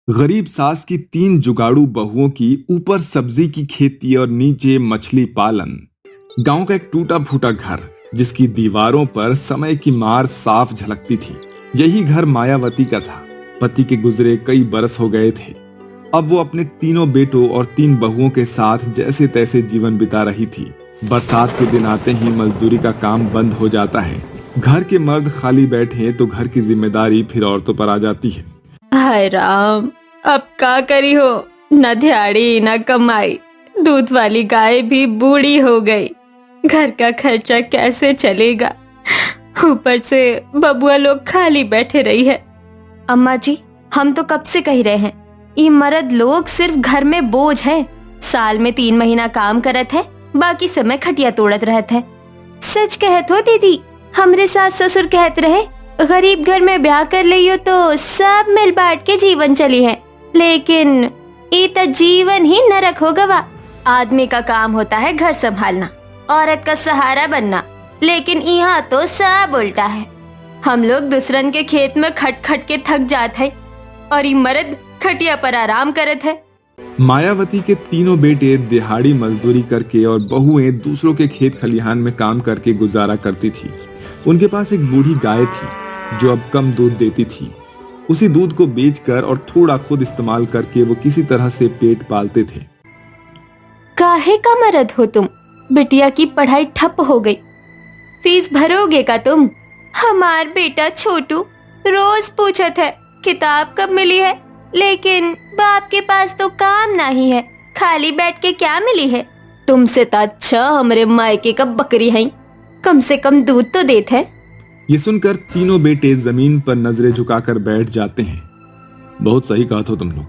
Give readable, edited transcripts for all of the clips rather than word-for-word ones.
गरीब सास की 3 जुगाड़ू बहुओं की ऊपर सब्जी की खेती और नीचे मछली पालन। गांव का एक टूटा फूटा घर जिसकी दीवारों पर समय की मार साफ झलकती थी। यही घर मायावती का था। पति के गुजरे कई बरस हो गए थे। अब वो अपने 3 बेटों और 3 बहुओं के साथ जैसे तैसे जीवन बिता रही थी। बरसात के दिन आते ही मजदूरी का काम बंद हो जाता है। घर के मर्द खाली बैठे तो घर की जिम्मेदारी फिर औरतों पर आ जाती है। हाय राम, अब का करी हो, न दिहाड़ी न कमाई। दूध वाली गाय भी बूढ़ी हो गई। घर का खर्चा कैसे चलेगा? ऊपर से बबुआ लोग खाली बैठे रही है। अम्मा जी, हम तो कब से कह रहे हैं, ये मर्द लोग सिर्फ घर में बोझ है। साल में 3 महीना काम करत है, बाकी समय खटिया तोड़त रहत है। सच कहत हो दीदी, हमरे सास ससुर कहत रहे गरीब घर में ब्याह कर लियो तो सब मिल बांट के जीवन चली है, लेकिन ये तो जीवन ही नरक हो गवा। आदमी का काम होता है घर संभालना, औरत का सहारा बनना, लेकिन यहाँ तो सब उल्टा है। हम लोग दूसरन के खेत में खट खट के थक जात है और ये मर्द खटिया पर आराम करत है। मायावती के 3 बेटे दिहाड़ी मजदूरी करके और बहुएं दूसरों के खेत खलिहान में काम करके गुजारा करती थी। उनके पास एक बूढ़ी गाय थी जो अब कम दूध देती थी। उसी दूध को बेचकर और थोड़ा खुद इस्तेमाल करके वो किसी तरह से पेट पालते थे। काहे का मर्द हो तुम? बिटिया की पढ़ाई ठप हो गई, फीस भरोगे का तुम? हमार बेटा छोटू रोज पूछत है किताब कब मिली है, लेकिन बाप के पास तो काम नहीं है, खाली बैठ के क्या मिली है? तुमसे तो अच्छा हमरे मायके का बकरी है, कम से कम दूध तो देते हैं। ये सुनकर 3 बेटे जमीन पर नजरें झुकाकर बैठ जाते हैं। बहुत सही कहा तो तुम लोग,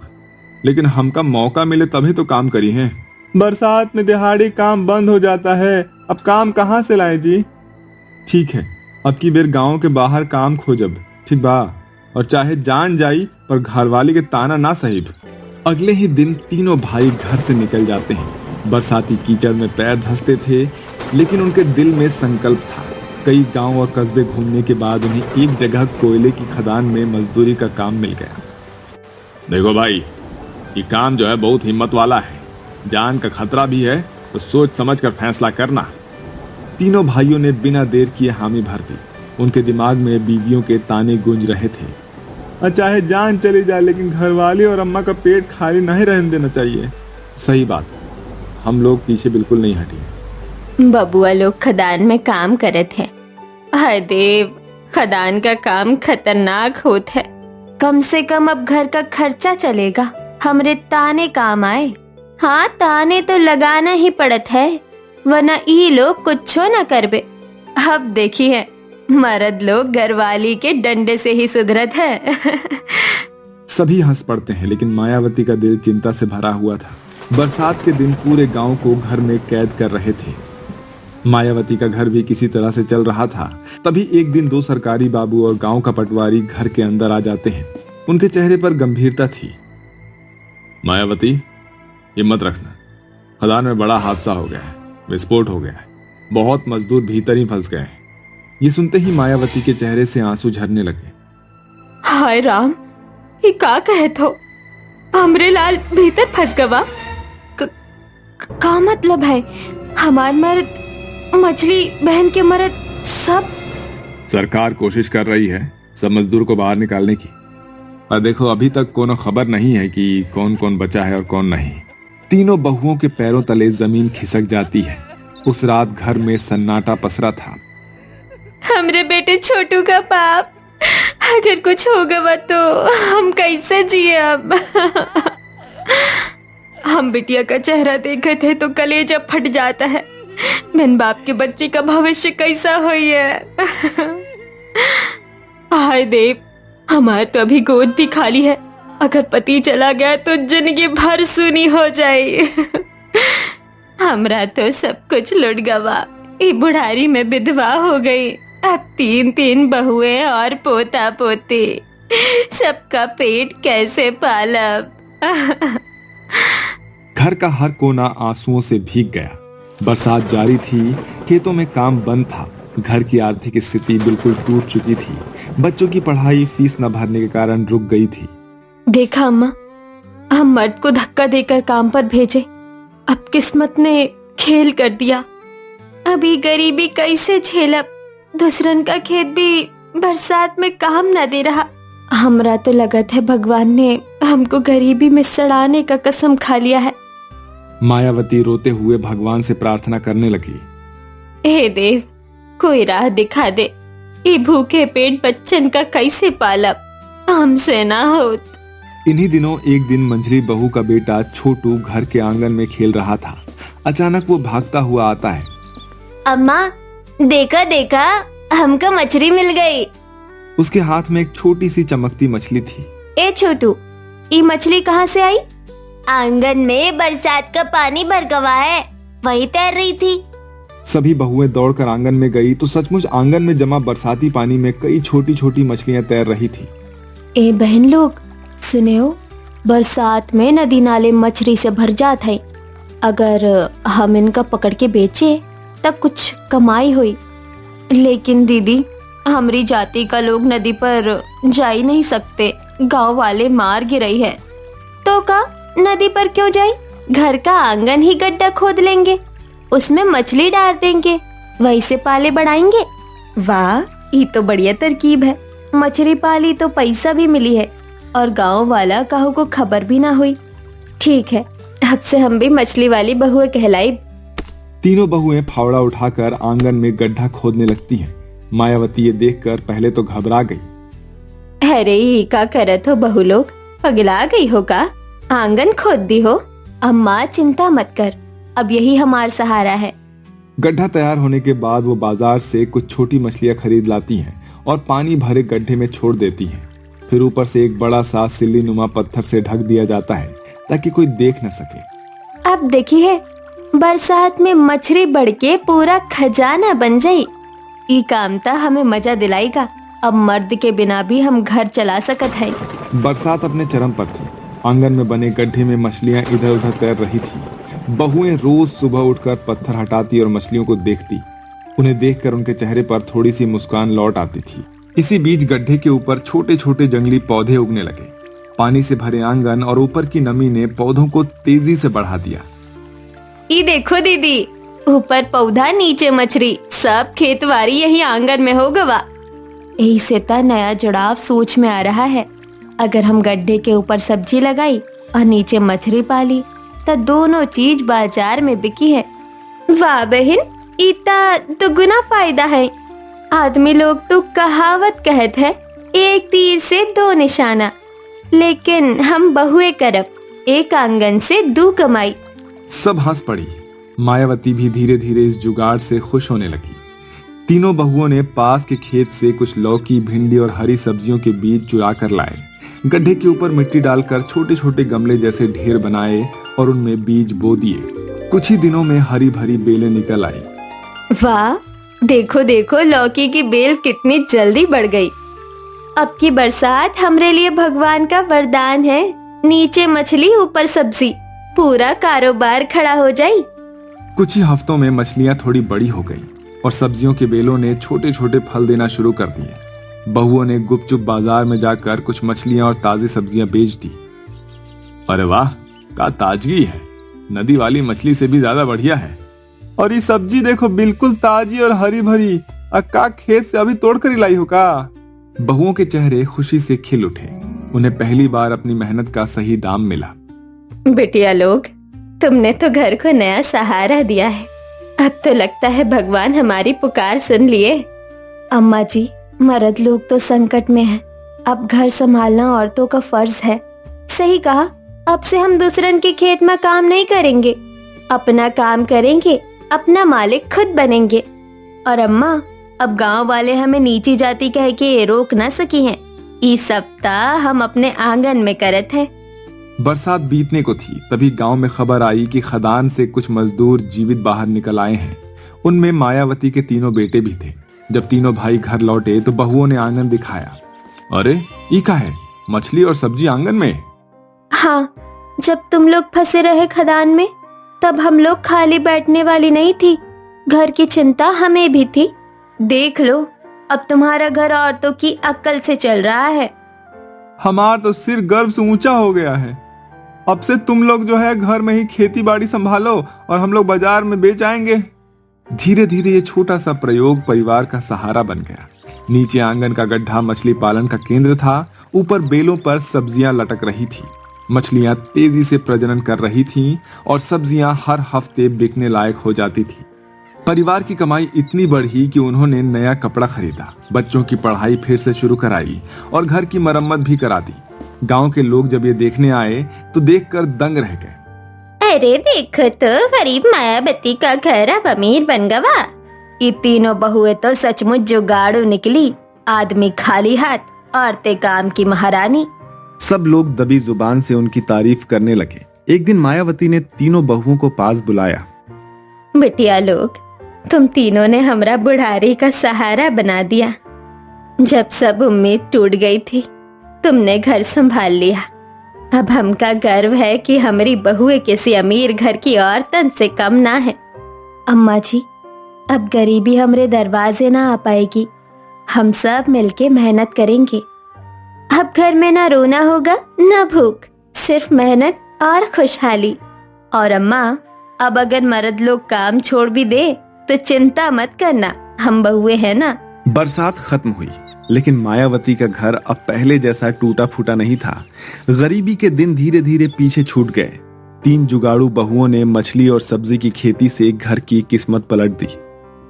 लेकिन हमका मौका मिले तभी तो काम करी हैं। बरसात में दिहाड़ी काम बंद हो जाता है, अब काम कहाँ से लाए जी? ठीक है, अब की बेर गांव के बाहर काम खोजब, ठीक बा? और चाहे जान जाई पर घरवाली के ताना ना सहीब। अगले ही दिन 3 भाई घर से निकल जाते हैं। बरसाती कीचड़ में पैर धंसते थे, लेकिन उनके दिल में संकल्प था। कई गांव और कस्बे घूमने के बाद उन्हें एक जगह कोयले की खदान में मजदूरी का काम मिल गया। देखो भाई, ये काम जो है बहुत हिम्मत वाला है, जान का खतरा भी है, तो सोच समझ कर फैसला करना। 3 भाइयों ने बिना देर किए हामी भर दी। उनके दिमाग में बीवियों के ताने गूंज रहे थे, चाहे जान चली जाए लेकिन घरवाली और अम्मा का पेट खाली नहीं रहने देना चाहिए। सही बात, हम लोग पीछे बिल्कुल नहीं हटे। बबुआ लोग खदान में काम करत है। हाय देव, खदान का काम खतरनाक होत है। कम से कम अब घर का खर्चा चलेगा, हमरे ताने काम आए। हाँ, ताने तो लगाना ही पड़त है, वरना ये लोग कुछ ना करबे। अब देखी है, मर्द लोग घरवाली के डंडे से ही सुधरत है। सभी हंस पड़ते हैं, लेकिन मायावती का दिल चिंता से भरा हुआ था। बरसात के दिन पूरे गांव को घर में कैद कर रहे थे। मायावती का घर भी किसी तरह से चल रहा था। तभी एक दिन 2 सरकारी बाबू और गांव का पटवारी घर के अंदर आ जाते हैं। उनके चेहरे पर गंभीरता थी। मायावती, हिम्मत रखना, खदान में बड़ा हादसा हो गया है, विस्फोट हो गया है, बहुत मजदूर भीतर ही फंस गए हैं। ये सुनते ही मायावती के चेहरे से आंसू झरने लगे। हाय राम, ये का कहत हो? हमरे लाल भीतर फंस गवा? का मतलब है? हमार मर्द, मछली बहन के मर्द सब? सरकार कोशिश कर रही है सब मजदूर को बाहर निकालने की, पर देखो अभी तक कोनो खबर नहीं है कि कौन कौन बचा है और कौन नहीं। 3 बहुओं के पैरों तले जमीन खिसक जाती है। उस रात घर में सन्नाटा पसरा था। हमरे बेटे छोटू का पाप, अगर कुछ हो गया तो हम कैसे जिए अब? हम बिटिया का चेहरा देखे थे तो कलेजा फट जाता है। बिन बाप के बच्चे का भविष्य कैसा हुई है? हाय देव, हमारे तो अभी गोद भी खाली है, अगर पति चला गया तो जिंदगी भर सुनी हो जाए। हमरा तो सब कुछ लुट गवा, ये बुढ़ारी में विधवा हो गई। अब 3 बहुएं और पोता पोती, सबका पेट कैसे पालब? घर का हर कोना आंसुओं से भीग गया। बरसात जारी थी, खेतों में काम बंद था, घर की आर्थिक स्थिति बिल्कुल टूट चुकी थी। बच्चों की पढ़ाई फीस न भरने के कारण रुक गई थी। देखा अम्मा, हम मर्द को धक्का देकर काम पर भेजे, अब किस्मत ने खेल कर दिया। अभी गरीबी कैसे झेलब, दूसरन का खेत भी बरसात में काम न दे रहा। हमरा तो लगत है भगवान ने हमको गरीबी में सड़ाने का कसम खा लिया है। मायावती रोते हुए भगवान से प्रार्थना करने लगी। हे देव, कोई राह दिखा दे, ये भूखे पेट बच्चन का कैसे पालब, हमसे ना होत। इन्हीं दिनों एक दिन मंझली बहू का बेटा छोटू घर के आंगन में खेल रहा था। अचानक वो भागता हुआ आता है। अम्मा, देखा देखा, हमको मछली मिल गई। उसके हाथ में एक छोटी सी चमकती मछली थी। ए छोटू, ये मछली कहाँ से आई? आंगन में बरसात का पानी भर गवा है, वही तैर रही थी। सभी बहुएं दौड़कर आंगन में गई तो सचमुच आंगन में जमा बरसाती पानी में कई छोटी छोटी मछलियां तैर रही थी। ए बहन लोग, सुने हो, बरसात में नदी नाले मछली से भर जात है। अगर हम इनका पकड़ के बेचे तब कुछ कमाई हुई। लेकिन दीदी, हमारी जाति का लोग नदी पर जा ही नहीं सकते, गांव वाले मार गिरई है। तो का नदी पर क्यों जाई, घर का आंगन ही गड्ढा खोद लेंगे, उसमें मछली डाल देंगे, वही से पाले बढ़ाएंगे। वाह, ये तो बढ़िया तरकीब है। मछली पाली तो पैसा भी मिली है और गांव वाला काहू को खबर भी ना हुई। ठीक है, अब से हम भी मछली वाली बहुएं कहलाई। तीनों बहुएं फावड़ा उठाकर आंगन में गड्ढा खोदने लगती हैं। मायावती ये देखकर पहले तो घबरा गई। अरे ये का करत हो बहू लोग, पगला गई हो का? आंगन खोद दी हो? अम्मा चिंता मत कर, अब यही हमारा सहारा है। गड्ढा तैयार होने के बाद वो बाजार से कुछ छोटी मछलियां खरीद लाती हैं और पानी भरे गड्ढे में छोड़ देती हैं। फिर ऊपर से एक बड़ा सा सिल्ली नुमा पत्थर से ढक दिया जाता है ताकि कोई देख न सके। अब देखिए, बरसात में मछली बढ़ के पूरा खजाना बन जाई। ये काम था हमें मजा दिलाएगा। अब मर्द के बिना भी हम घर चला सकत है। बरसात अपने चरम पर थी। आंगन में बने गड्ढे में मछलियां इधर उधर तैर रही थी। बहुएं रोज सुबह उठकर पत्थर हटाती और मछलियों को देखती। उन्हें देखकर उनके चेहरे पर थोड़ी सी मुस्कान लौट आती थी। इसी बीच गड्ढे के ऊपर छोटे छोटे जंगली पौधे उगने लगे। पानी से भरे आंगन और ऊपर की नमी ने पौधों को तेजी से बढ़ा दिया। ये देखो दीदी, ऊपर पौधा नीचे मछली, सब खेतवारी यही आंगन में हो गवा। यही से ता नया जुड़ाव सोच में आ रहा है। अगर हम गड्ढे के ऊपर सब्जी लगाई और नीचे मछली पाली तो दोनों चीज बाजार में बिकी है। वाह बहन, इतना दुगुना फायदा है। आदमी लोग तो कहावत कहत है, एक तीर से दो निशाना, लेकिन हम बहुए करब, एक आंगन से दो कमाई। सब हंस पड़ी। मायावती भी धीरे धीरे इस जुगाड़ से खुश होने लगी। तीनों बहुओं ने पास के खेत से कुछ लौकी, भिंडी और हरी सब्जियों के बीज चुरा कर लाए। गड्ढे के ऊपर मिट्टी डालकर छोटे छोटे गमले जैसे ढेर बनाए और उनमें बीज बो दिए। कुछ ही दिनों में हरी भरी बेलें निकल आई। वाह, देखो देखो, लौकी की बेल कितनी जल्दी बढ़ गई। अब की बरसात हमरे लिए भगवान का वरदान है। नीचे मछली ऊपर सब्जी, पूरा कारोबार खड़ा हो जाए। कुछ ही हफ्तों में मछलियां थोड़ी बड़ी हो गई और सब्जियों के बेलों ने छोटे छोटे फल देना शुरू कर दिए। बहुओं ने गुपचुप बाजार में जाकर कुछ मछलियां और ताजी सब्जियां बेच दी। अरे वाह, क्या ताजगी है, नदी वाली मछली से भी ज्यादा बढ़िया है। और ये सब्जी देखो, बिल्कुल ताजी और हरी भरी, अक्का खेत से अभी तोड़ कर लाई हो का। बहुओं के चेहरे खुशी से खिल उठे। उन्हें पहली बार अपनी मेहनत का सही दाम मिला। बिटिया लोग, तुमने तो घर को नया सहारा दिया है। अब तो लगता है भगवान हमारी पुकार सुन लिए। अम्मा जी, मर्द लोग तो संकट में हैं। अब घर संभालना औरतों का फर्ज है। सही कहा, अब से हम दूसरन के खेत में काम नहीं करेंगे, अपना काम करेंगे, अपना मालिक खुद बनेंगे। और अम्मा, अब गांव वाले हमें नीची जाति कह के रोक ना सकी हैं। इस सप्ताह हम अपने आंगन में करत है। बरसात बीतने को थी, तभी गांव में खबर आई कि खदान से कुछ मजदूर जीवित बाहर निकल आए हैं। उनमें मायावती के तीनों बेटे भी थे। जब तीनों भाई घर लौटे तो बहुओं ने आंगन दिखाया। अरे, ये क्या है, मछली और सब्जी आंगन में? हाँ, जब तुम लोग फंसे रहे खदान में, तब हम लोग खाली बैठने वाली नहीं थी। घर की चिंता हमें भी थी। देख लो, अब तुम्हारा घर औरतों की अक्ल से चल रहा है। हमारा तो सिर गर्व से ऊंचा हो गया है। अब से तुम लोग जो है घर में ही खेती बाड़ी संभालो और हम लोग बाजार में बेच आएंगे। धीरे धीरे ये छोटा सा प्रयोग परिवार का सहारा बन गया। नीचे आंगन का गड्ढा मछली पालन का केंद्र था। ऊपर बेलों पर सब्जियां लटक रही थी। मछलियां तेजी से प्रजनन कर रही थीं और सब्जियां हर हफ्ते बिकने लायक हो जाती थी। परिवार की कमाई इतनी बढ़ी कि उन्होंने नया कपड़ा खरीदा, बच्चों की पढ़ाई फिर से शुरू कराई और घर की मरम्मत भी करा दी। गांव के लोग जब ये देखने आए तो देखकर दंग रह गए। अरे देखो तो गरीब मायावती का घर अब अमीर बन गया। ये तीनों बहुएं तो सचमुच जुगाड़ू निकली। आदमी खाली हाथ, औरतें काम की महारानी। सब लोग दबी जुबान से उनकी तारीफ करने लगे। एक दिन मायावती ने तीनों बहुओं को पास बुलाया। बिटिया लोग, तुम तीनों ने हमरा बुढ़ारी का सहारा बना दिया। जब सब उम्मीद टूट गई थी, तुमने घर संभाल लिया। अब हमका गर्व है कि हमारी बहुएं किसी अमीर घर की औरतन से कम ना है। अम्मा जी, अब गरीबी हमरे दरवाजे ना आ पाएगी। हम सब मिलके मेहनत करेंगे। अब घर में ना रोना होगा ना भूख, सिर्फ मेहनत और खुशहाली। और अम्मा, अब अगर मर्द लोग काम छोड़ भी दे तो चिंता मत करना, हम बहुएं हैं ना। बरसात खत्म हुई, लेकिन मायावती का घर अब पहले जैसा टूटा फूटा नहीं था। गरीबी के दिन धीरे धीरे पीछे छूट गए। 3 जुगाड़ू बहुओं ने मछली और सब्जी की खेती से घर की किस्मत पलट दी।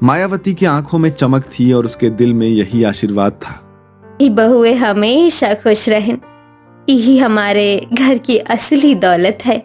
मायावती की आंखों में चमक थी और उसके दिल में यही आशीर्वाद था। ये बहुएं हमेशा खुश रहें। यही हमारे घर की असली दौलत है।